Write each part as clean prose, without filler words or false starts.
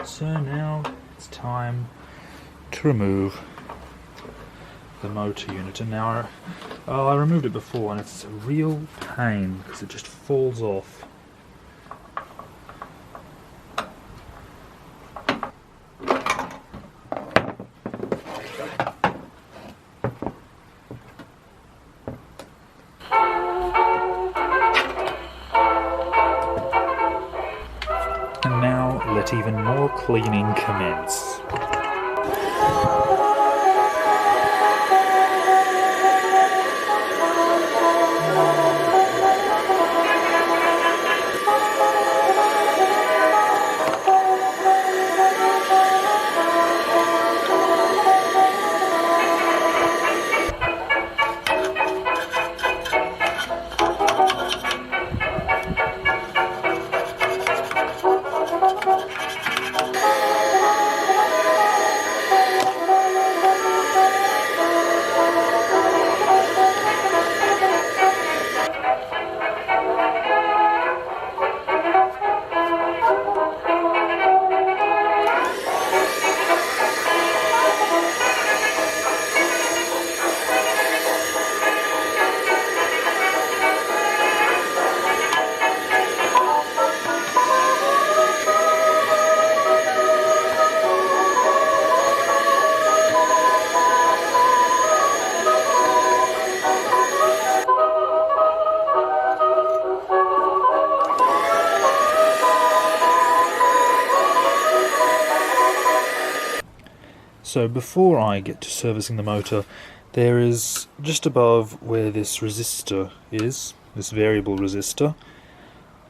So now it's time to remove the motor unit, and now I removed it before and it's a real pain because it just falls off. And now let even more cleaning commence. So before I get to servicing the motor, there is, just above where this resistor is, this variable resistor,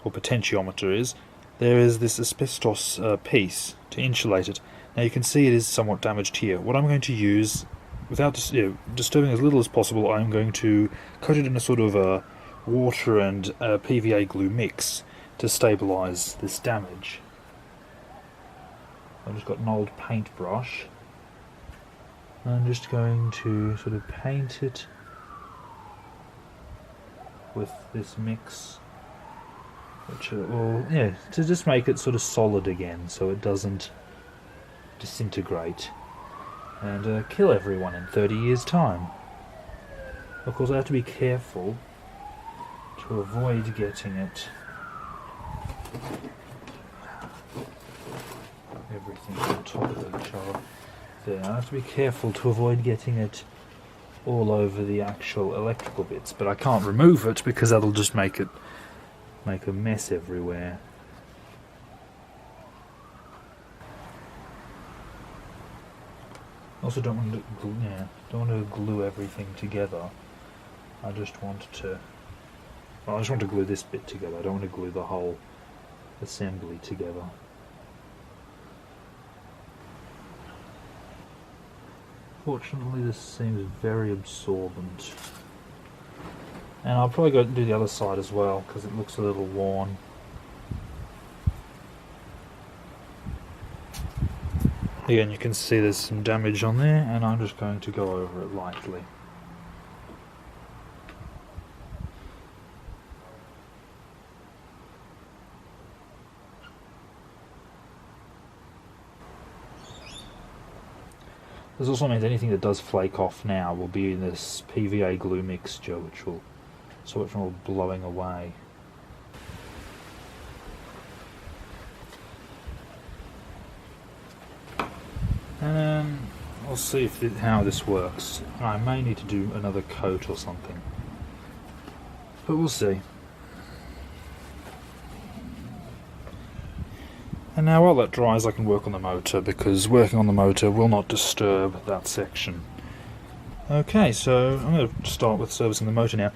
or potentiometer is, there is this asbestos piece to insulate it. Now you can see it is somewhat damaged here. What I'm going to use, without disturbing as little as possible, I'm going to coat it in a sort of water and PVA glue mix to stabilise this damage. I've just got an old paintbrush. I'm just going to sort of paint it with this mix, which will, to just make it sort of solid again, so it doesn't disintegrate and kill everyone in 30 years' time. Of course, I have to be careful to avoid getting it everything on top of each other. There, I have to be careful to avoid getting it all over the actual electrical bits, but I can't remove it because that'll just make a mess everywhere. Also, don't want to glue everything together. I just want to glue this bit together. I don't want to glue the whole assembly together. Fortunately, this seems very absorbent. And I'll probably go and do the other side as well, because it looks a little worn. Again, you can see there's some damage on there, and I'm just going to go over it lightly. This also means anything that does flake off now will be in this PVA glue mixture, which will stop it from all blowing away. And I'll see how this works. I may need to do another coat or something, but we'll see. And now while that dries I can work on the motor, because working on the motor will not disturb that section. Okay, so I'm going to start with servicing the motor now.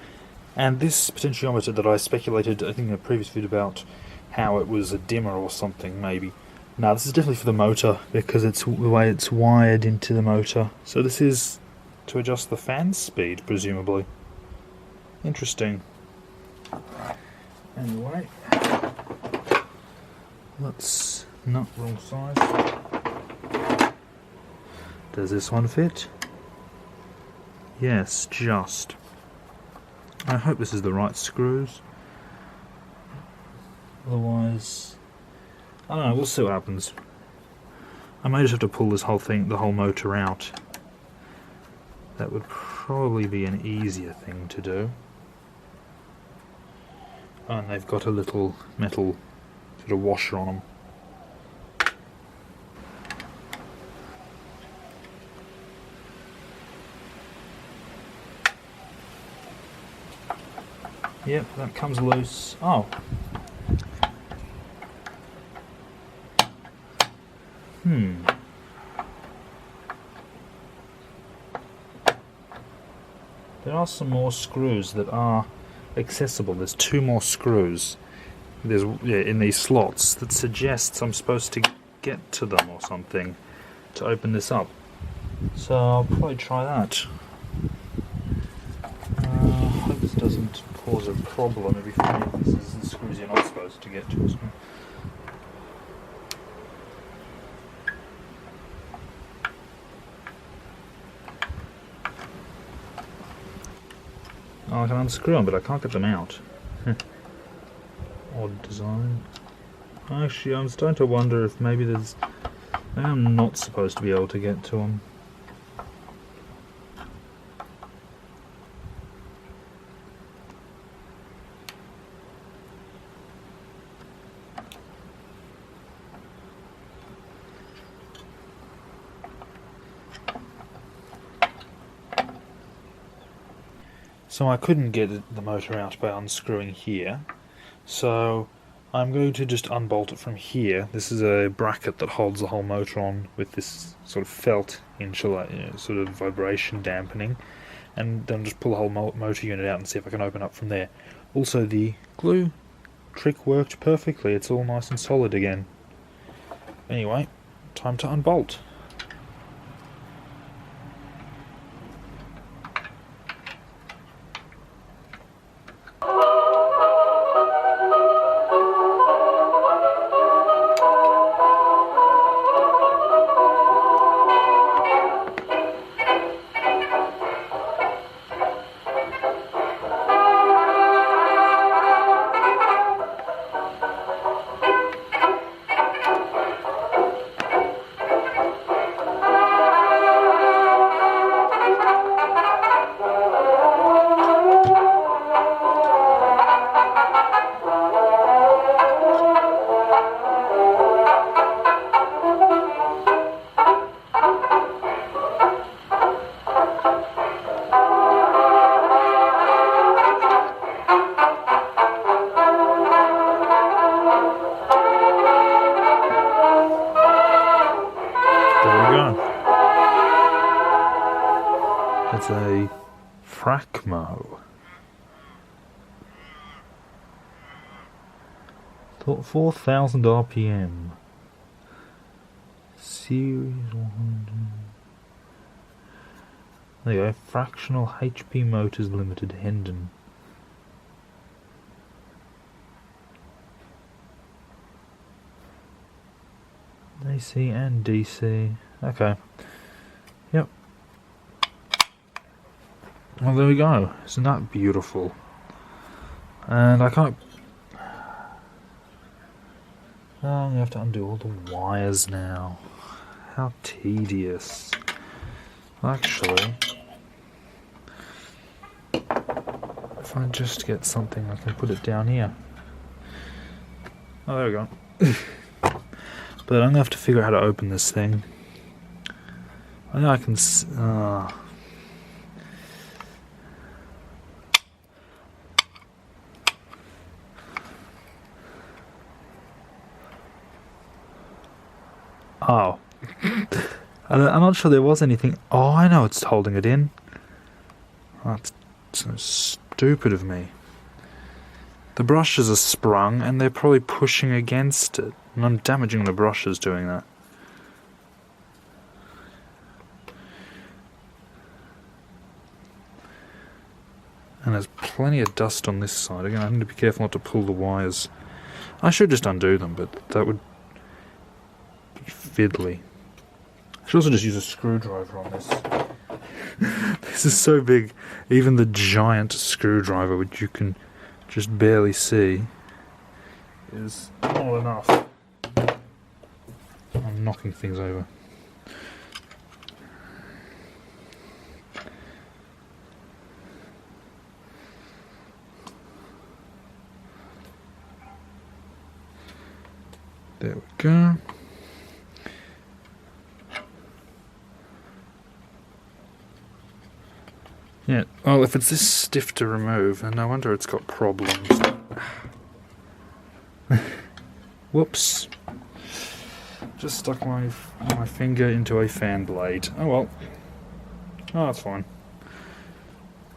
And this potentiometer that I speculated, I think in a previous video, about how it was a dimmer or something, maybe. Now this is definitely for the motor, because it's the way it's wired into the motor. So this is to adjust the fan speed, presumably. Interesting. Anyway. Let's not wrong size. Does this one fit? Yes, just. I hope this is the right screws. Otherwise, I don't know, we'll see what happens. I may just have to pull this whole thing, the whole motor out. That would probably be an easier thing to do. Oh, and they've got a little metal sort of washer on them. Yep, that comes loose. Oh. There are some more screws that are accessible. There's 2 more screws. There's in these slots that suggests I'm supposed to get to them or something to open this up. So I'll probably try that. Hope this doesn't cause a problem. It'd be funny if this is the screws you're not supposed to get to. Oh, I can unscrew them, but I can't get them out. Odd design. Actually, I'm starting to wonder if maybe I'm not supposed to be able to get to them. So I couldn't get the motor out by unscrewing here, so I'm going to just unbolt it from here. This is a bracket that holds the whole motor on with this sort of felt insulation, sort of vibration dampening, and then just pull the whole motor unit out and see if I can open up from there. Also, the glue trick worked perfectly. It's all nice and solid again. Anyway, time to unbolt. It's a Fracmo. 4,000 RPM. Series 100. There you go. Fractional HP Motors Limited, Hendon. AC and DC. Okay. Yep. Well, there we go. Isn't that beautiful? And I can't... Oh, I'm going to have to undo all the wires now. How tedious. Actually, if I just get something, I can put it down here. Oh, there we go. But I'm going to have to figure out how to open this thing. I know I can... Oh. I'm not sure there was anything... Oh, I know it's holding it in. That's so stupid of me. The brushes are sprung and they're probably pushing against it. And I'm damaging the brushes doing that. And there's plenty of dust on this side. Again, I need to be careful not to pull the wires. I should just undo them, but that would be fiddly. I should also just use a screwdriver on this. This is so big. Even the giant screwdriver, which you can just barely see, is not enough. I'm I'm knocking things over. There we go. Yeah, well, if it's this stiff to remove, then no wonder it's got problems. Whoops. Just stuck my finger into a fan blade. Oh well. Oh, that's fine.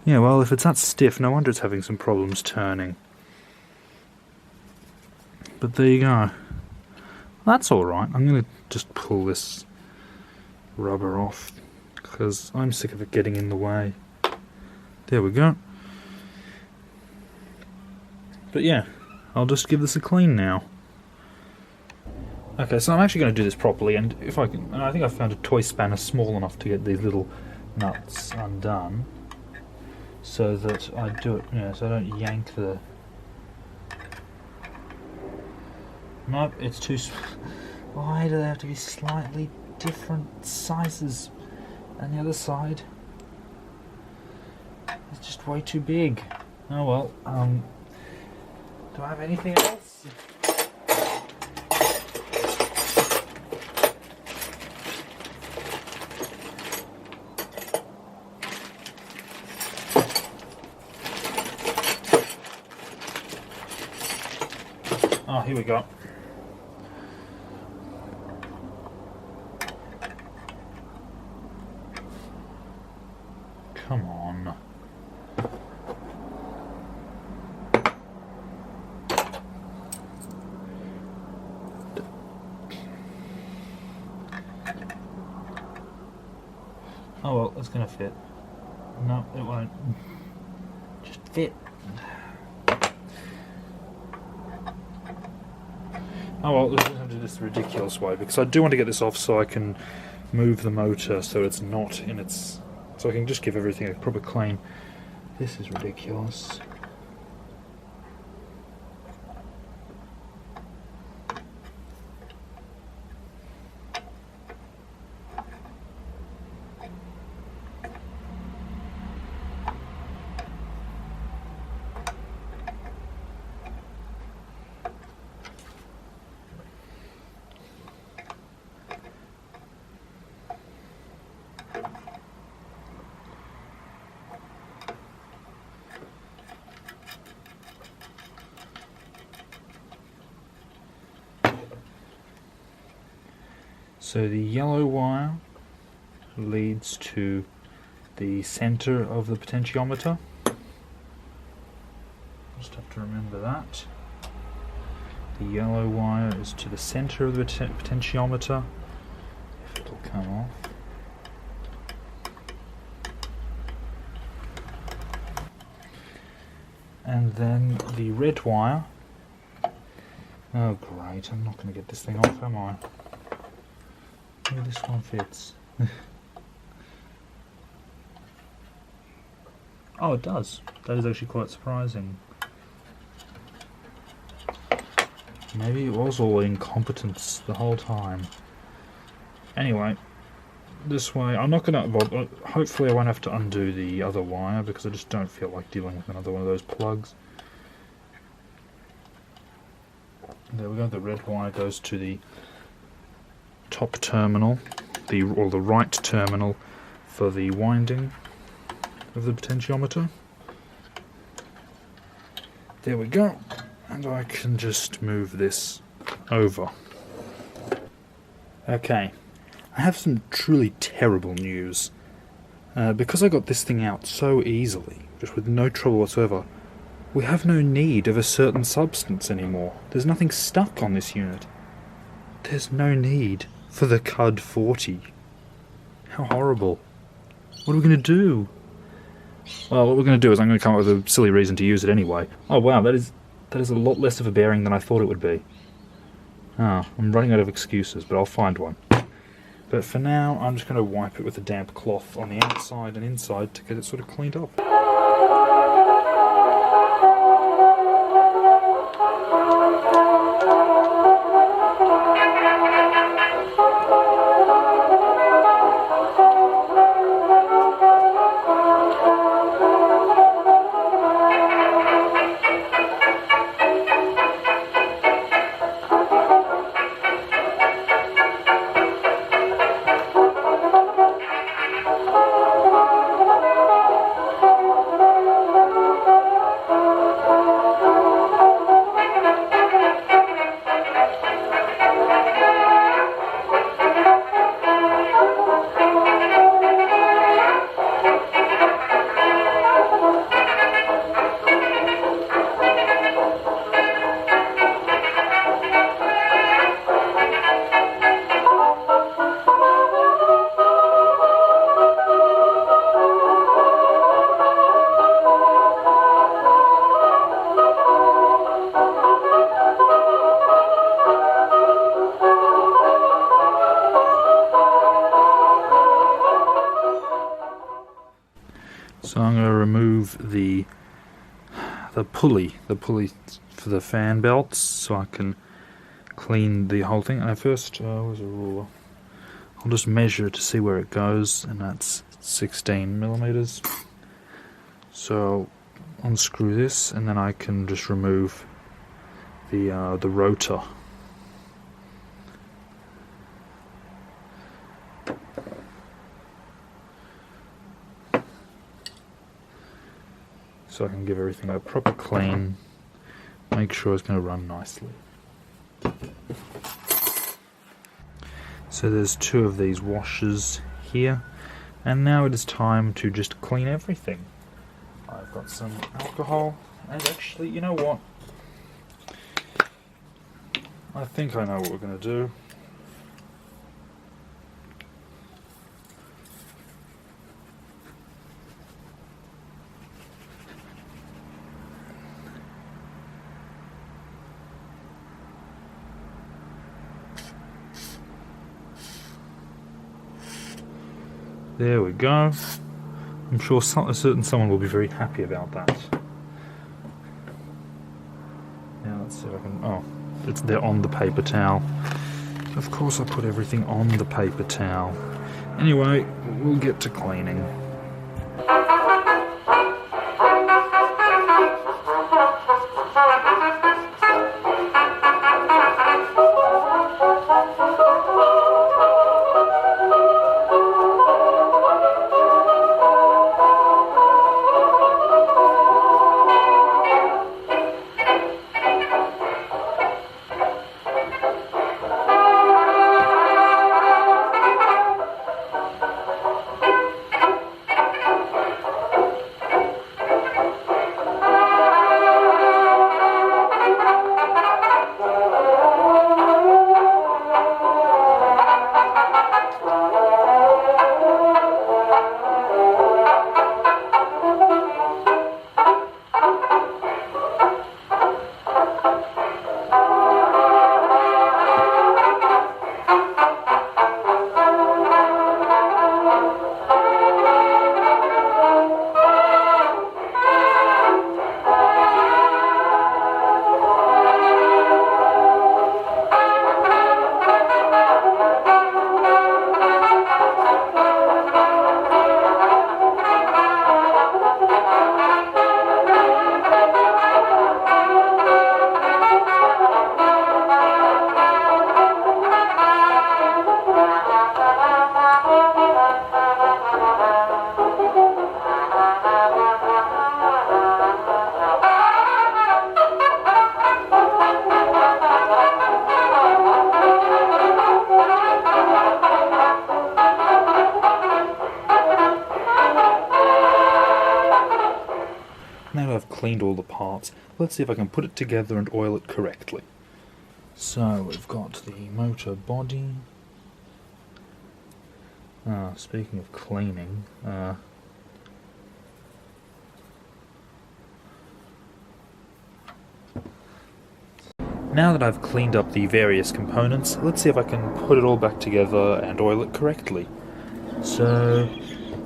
Yeah, well, if it's that stiff, no wonder it's having some problems turning. But there you go. That's alright. I'm going to just pull this rubber off, because I'm sick of it getting in the way. There we go. But yeah, I'll just give this a clean now. Okay, so I'm actually going to do this properly, and if I can, I think I found a toy spanner small enough to get these little nuts undone, so that I do it, so I don't yank the... Nope, it's too... Why do they have to be slightly different sizes? And the other side, it's just way too big. Oh well, do I have anything else? Oh, here we go. Come on. Oh well, it's gonna fit. No, it won't. Just fit. Oh well, we're going to do this the ridiculous way, because I do want to get this off so I can move the motor so it's not in its... So I can just give everything a proper clean. This is ridiculous. So the yellow wire leads to the center of the potentiometer. Just have to remember that. The yellow wire is to the center of the potentiometer, if it'll come off. And then the red wire. Oh great, I'm not going to get this thing off, am I? Maybe this one fits. Oh, it does. That is actually quite surprising. Maybe it was all incompetence the whole time. Anyway, this way, I'm not gonna... Well, hopefully I won't have to undo the other wire, because I just don't feel like dealing with another one of those plugs. There we go, the red wire goes to the top terminal, the right terminal for the winding of the potentiometer. There we go, and I can just move this over. Okay, I have some truly terrible news. Because I got this thing out so easily, just with no trouble whatsoever, we have no need of a certain substance anymore. There's nothing stuck on this unit. There's no need for the CUD 40. How horrible. What are we going to do? Well, what we're going to do is I'm going to come up with a silly reason to use it anyway. Oh wow, that is a lot less of a bearing than I thought it would be. Ah, I'm running out of excuses, but I'll find one. But for now, I'm just going to wipe it with a damp cloth on the outside and inside to get it sort of cleaned up. So I'm going to remove the pulley for the fan belts, so I can clean the whole thing. And first, where's a ruler? I'll just measure to see where it goes, and that's 16 millimeters. So unscrew this, and then I can just remove the rotor. So I can give everything a proper clean, make sure it's going to run nicely. So there's 2 of these washers here, and now it is time to just clean everything. I've got some alcohol, and actually, you know what? I think I know what we're going to do. There we go. I'm sure a certain someone will be very happy about that. Now let's see if I can... Oh, they're on the paper towel. Of course I put everything on the paper towel. Anyway, we'll get to cleaning. Now that I've cleaned all the parts, let's see if I can put it together and oil it correctly. So we've got the motor body. Speaking of cleaning, now that I've cleaned up the various components, let's see if I can put it all back together and oil it correctly. So,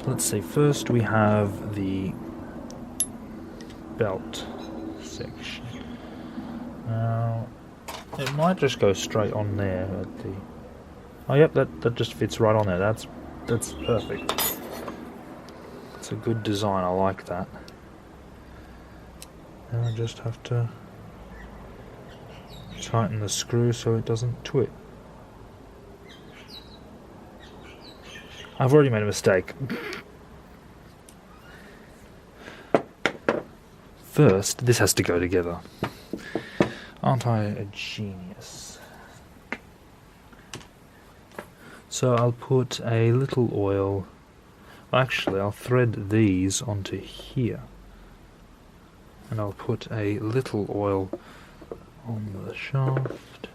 let's see, first we have the belt section. Now, it might just go straight on there at the... Oh yep, that just fits right on there. That's perfect. It's a good design, I like that. And I just have to tighten the screw so it doesn't twit. I've already made a mistake. First, this has to go together. Aren't I a genius? So I'll put a little oil... Actually, I'll thread these onto here. And I'll put a little oil on the shaft.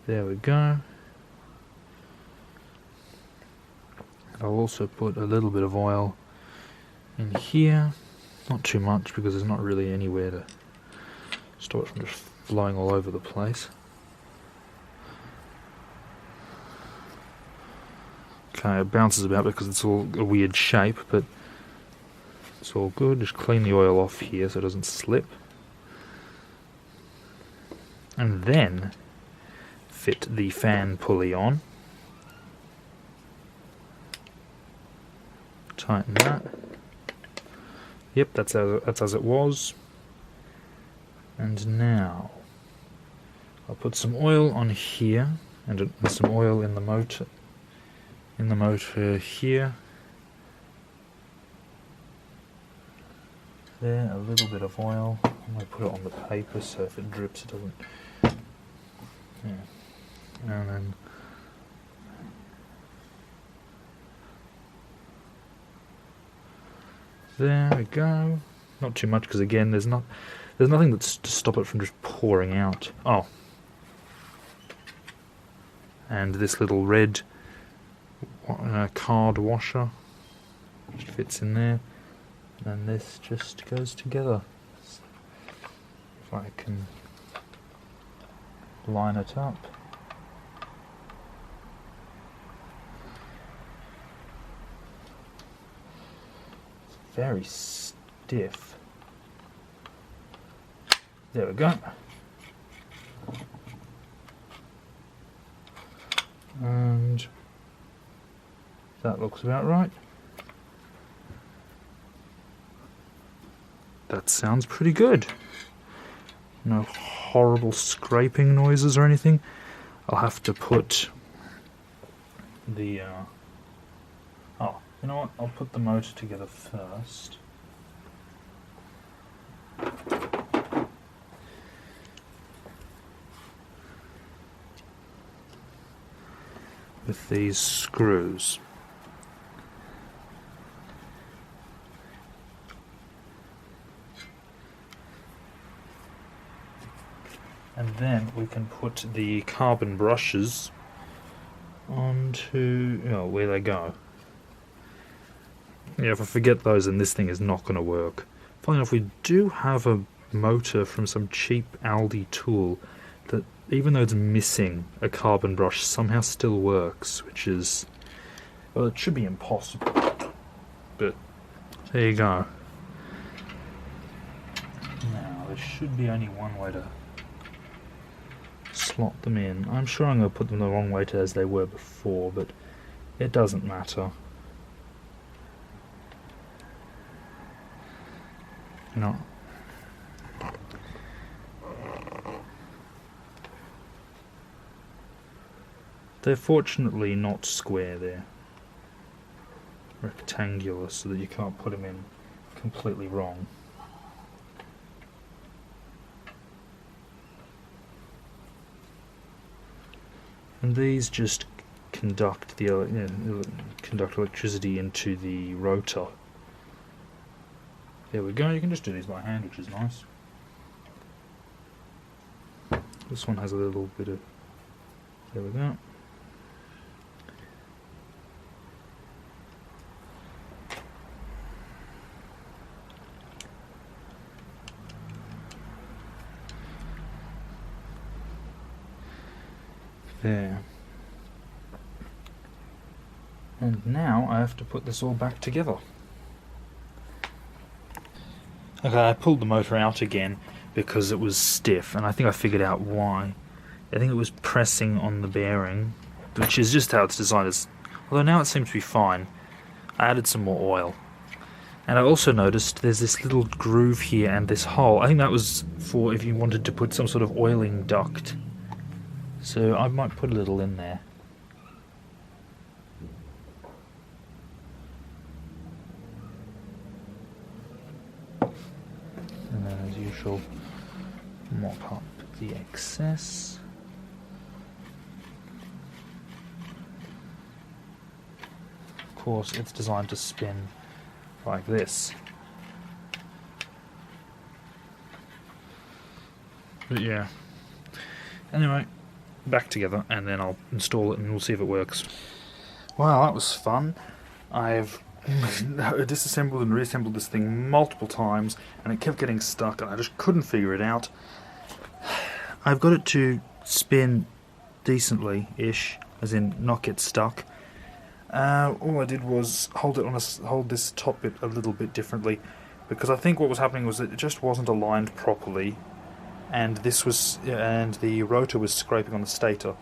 There we go. And I'll also put a little bit of oil in here. Not too much because there's not really anywhere to stop it from just flowing all over the place. Okay, it bounces about because it's all a weird shape, but It's all good. Just clean the oil off here so it doesn't slip. And then fit the fan pulley on. Tighten that. Yep, that's as it was. And now I'll put some oil on here and some oil in the motor. In the motor here. There, a little bit of oil. I'm going to put it on the paper so if it drips it doesn't. Yeah. And then there we go. Not too much because again there's nothing that's to stop it from just pouring out. Oh. And this little red card washer just fits in there, and this just goes together. If I can line it up. It's very stiff. There we go. And that looks about right. That sounds pretty good. No horrible scraping noises or anything. I'll have to put the... oh, you know what? I'll put the motor together first. With these screws. And then we can put the carbon brushes onto, where they go. Yeah, if I forget those, then this thing is not going to work. Funny enough, we do have a motor from some cheap Aldi tool that, even though it's missing a carbon brush, somehow still works, which is, well, it should be impossible. But there you go. Now, there should be only one way to slot them in. I'm sure I'm going to put them the wrong way to as they were before, but it doesn't matter. No. They're fortunately not square, they're rectangular so that you can't put them in completely wrong. And these just conduct conduct electricity into the rotor. There we go. You can just do these by hand, which is nice. This one has a little bit of... there we go. There. And now I have to put this all back together. Okay, I pulled the motor out again because it was stiff, and I think I figured out why. I think it was pressing on the bearing, which is just how it's designed. Although now it seems to be fine. I added some more oil. And I also noticed there's this little groove here and this hole. I think that was for if you wanted to put some sort of oiling duct. So I might put a little in there. And then as usual, mop up the excess. Of course, it's designed to spin like this. But yeah. Anyway, back together, and then I'll install it and we'll see if it works. Wow, that was fun. I've disassembled and reassembled this thing multiple times, and it kept getting stuck, and I just couldn't figure it out. I've got it to spin decently-ish, as in not get stuck. All I did was hold this top bit a little bit differently, because I think what was happening was that it just wasn't aligned properly, and the rotor was scraping on the stator.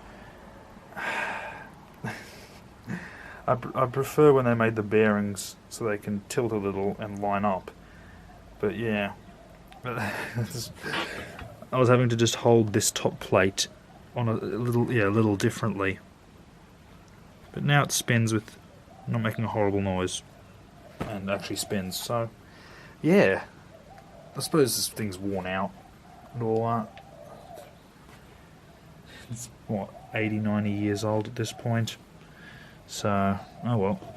I prefer when they made the bearings so they can tilt a little and line up, but yeah, I was having to just hold this top plate on a little differently. But now it spins with not making a horrible noise, and actually spins. So, yeah, I suppose this thing's worn out and all that. It's what, 80, 90 years old at this point. So, oh well.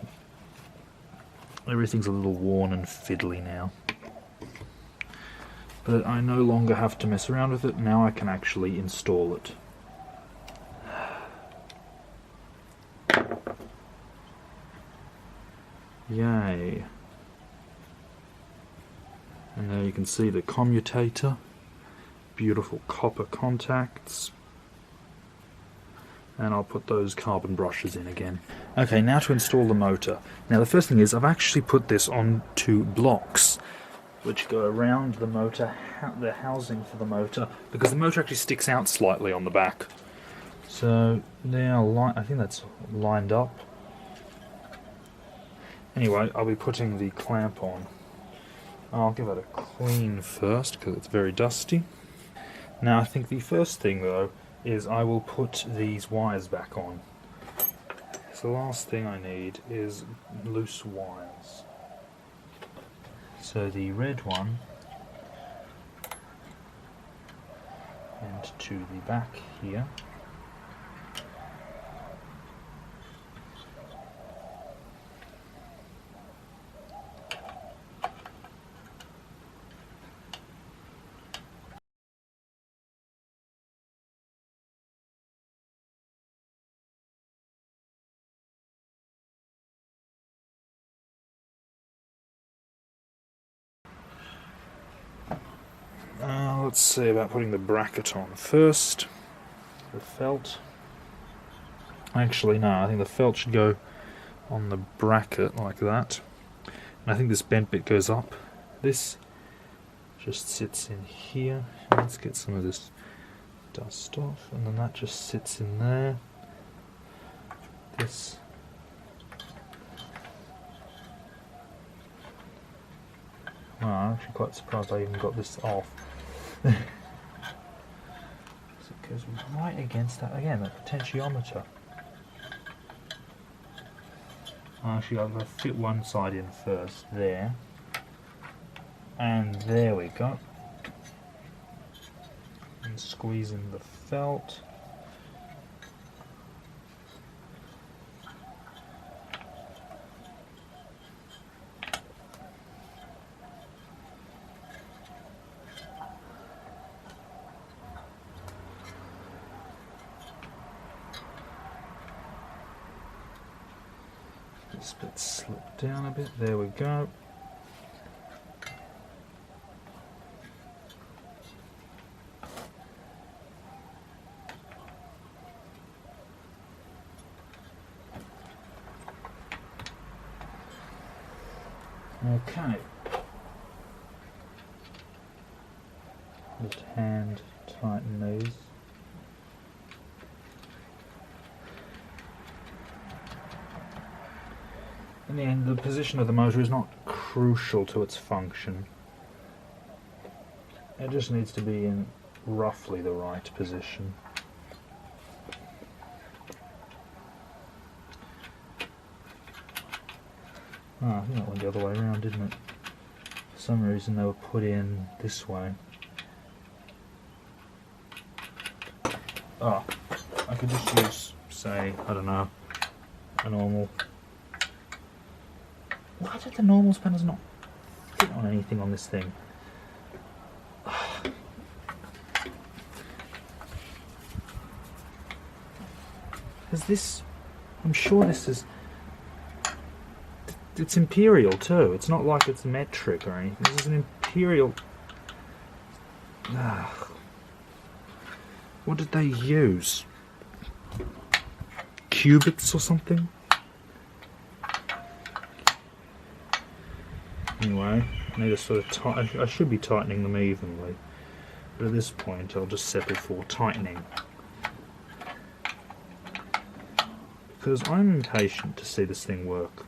Everything's a little worn and fiddly now. But I no longer have to mess around with it. Now I can actually install it. Yay. And there you can see the commutator, beautiful copper contacts, and I'll put those carbon brushes in again. Okay, now to install the motor. Now the first thing is I've actually put this on 2 blocks which go around the motor, the housing for the motor, because the motor actually sticks out slightly on the back. So now I think that's lined up. Anyway, I'll be putting the clamp on. I'll give it a clean first because it's very dusty. Now I think the first thing though is I will put these wires back on. So the last thing I need is loose wires. So the red one and to the back here. Let's see about putting the bracket on first. The felt. Actually, no, I think the felt should go on the bracket like that. And I think this bent bit goes up. This just sits in here. Let's get some of this dust off, and then that just sits in there. This. Well, I'm actually quite surprised I even got this off. So it goes right against that, again, that potentiometer. Actually, I'm going to fit one side in first, there. And there we go. And squeeze in the felt. This bit slipped down a bit, there we go. Okay. Just hand tighten these. In the end, the position of the motor is not crucial to its function. It just needs to be in roughly the right position. I think that went the other way around, didn't it? For some reason they were put in this way. I could just use, say, I don't know, a normal. Why did the normal spanners not fit on anything on this thing? Is this? I'm sure this is. It's imperial too. It's not like it's metric or anything. This is an imperial. What did they use? Cubits or something? anyway. I need to sort of I should be tightening them evenly, but at this point I'll just settle for tightening. Because I'm impatient to see this thing work.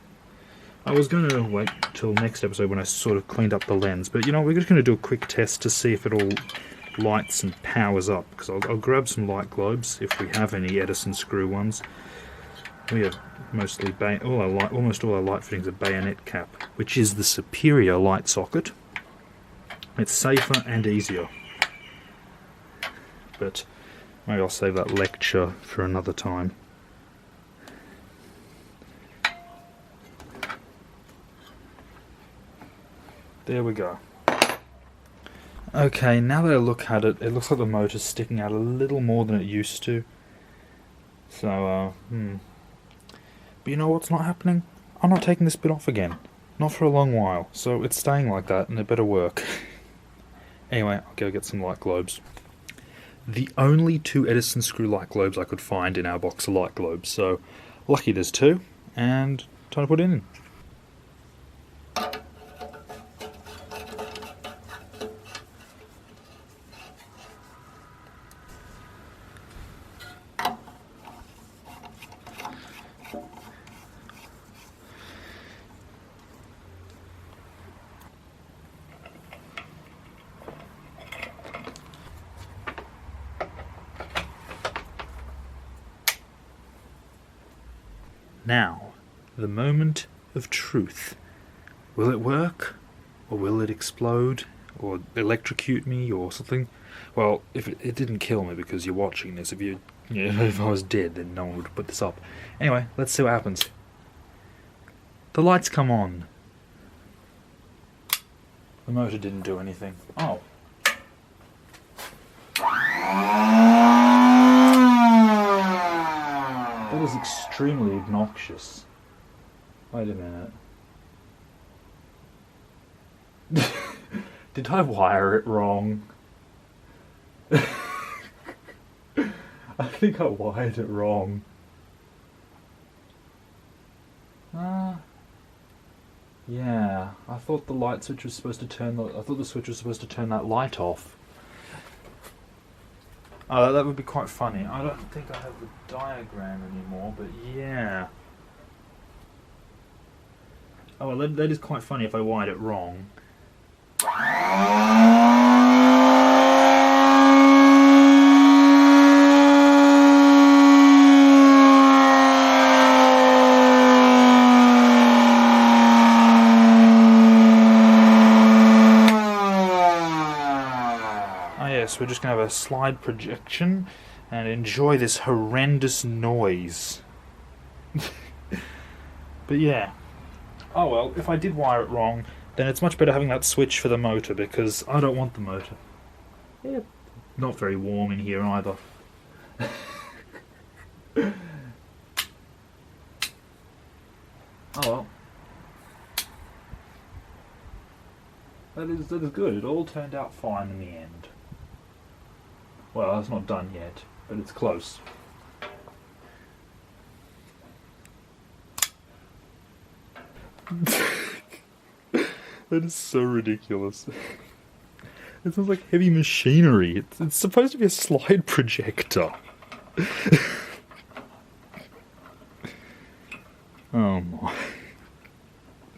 I was going to wait till next episode when I sort of cleaned up the lens, but you know, we're just going to do a quick test to see if it all lights and powers up, because I'll grab some light globes if we have any Edison screw ones. We have mostly almost all our light fittings are bayonet cap, which is the superior light socket. It's safer and easier, but maybe I'll save that lecture for another time. There we go. Okay, now that I look at it, it looks like the motor's sticking out a little more than it used to. So, But you know what's not happening? I'm not taking this bit off again. Not for a long while, so it's staying like that and it better work. Anyway, I'll go get some light globes. The only 2 Edison screw light globes I could find in our box of light globes, so lucky there's 2, and time to put it in. Now, the moment of truth. Will it work? Or will it explode? Or electrocute me or something? Well, if it didn't kill me because you're watching this, if I was dead, then no one would put this up. Anyway, let's see what happens. The lights come on. The motor didn't do anything. Oh. That is extremely obnoxious. Wait a minute. Did I wire it wrong? I think I wired it wrong. Yeah. I thought the light switch was supposed to turn I thought the switch was supposed to turn that light off. Oh, that would be quite funny. I don't think I have the diagram anymore, but yeah. Oh, well, that is quite funny if I wired it wrong. We're just going to have a slide projection and enjoy this horrendous noise. But yeah. Oh well, if I did wire it wrong, then it's much better having that switch for the motor, because I don't want the motor. Yeah. Not very warm in here either. Oh well. That is good. It all turned out fine in the end. Well, it's not done yet, but it's close. That is so ridiculous. It sounds like heavy machinery. It's supposed to be a slide projector. Oh my.